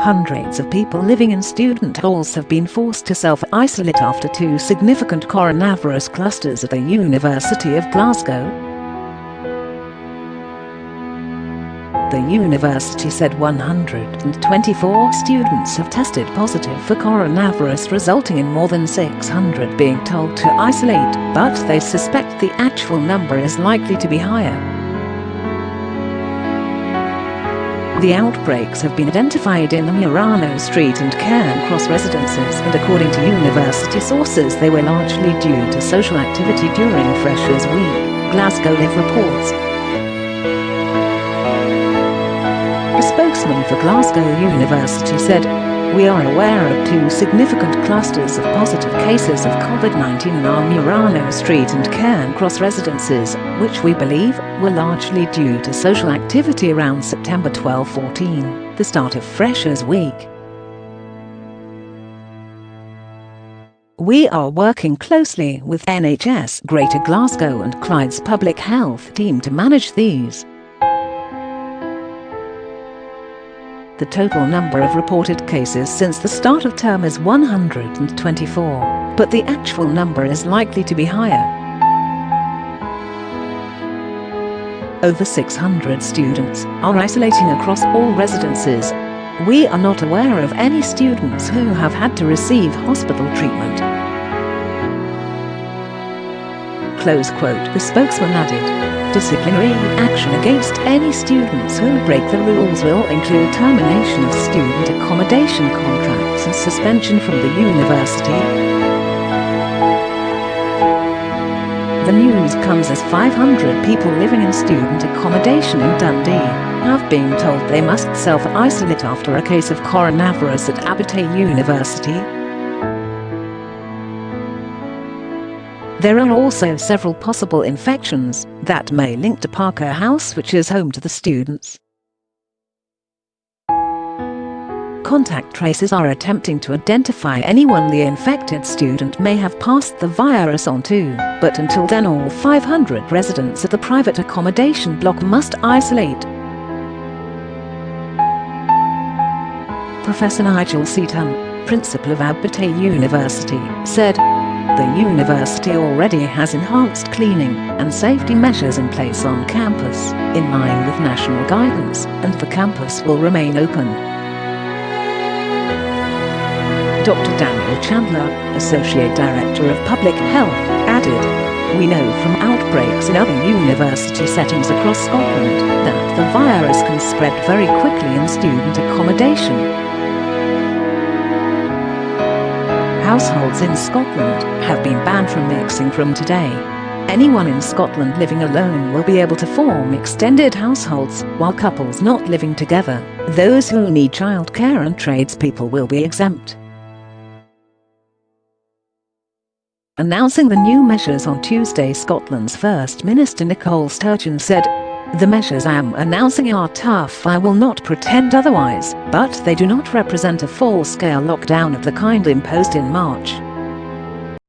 Hundreds of people living in student halls have been forced to self-isolate after two significant coronavirus clusters at the University of Glasgow. The university said 124 students have tested positive for coronavirus, resulting in more than 600 being told to isolate, but they suspect the actual number is likely to be higher. The outbreaks have been identified in the Murano Street and Cairncross residences, and according to university sources they were largely due to social activity during Freshers' Week, GlasgowLive reports. A spokesman for Glasgow University said, "We are aware of two significant clusters of positive cases of COVID-19 in our Murano Street and Cairncross residences, which we believe were largely due to social activity around September 12-14, the start of Freshers' Week. We are working closely with NHS Greater Glasgow and Clyde's public health team to manage these." The total number of reported cases since the start of term is 124, but the actual number is likely to be higher. Over 600 students are isolating across all residences. We are not aware of any students who have had to receive hospital treatment. Close quote. The spokesman added, "Disciplinary action against any students who break the rules will include termination of student accommodation contracts and suspension from the university." The news comes as 500 people living in student accommodation in Dundee have been told they must self-isolate after a case of coronavirus at Abertay University. There are also several possible infections that may link to Parker House, which is home to the students. Contact tracers are attempting to identify anyone the infected student may have passed the virus on to, but until then all 500 residents at the private accommodation block must isolate. Professor Nigel Seaton, principal of Abertay University, said, "The university already has enhanced cleaning and safety measures in place on campus, in line with national guidance, and the campus will remain open." Dr. Daniel Chandler, Associate Director of Public Health, added, "We know from outbreaks in other university settings across Scotland that the virus can spread very quickly in student accommodation. Households in Scotland have been banned from mixing from today. Anyone in Scotland living alone will be able to form extended households, while couples not living together, those who need childcare and tradespeople will be exempt." Announcing the new measures on Tuesday, Scotland's First Minister Nicole Sturgeon said, "The measures I am announcing are tough, I will not pretend otherwise, but they do not represent a full-scale lockdown of the kind imposed in March.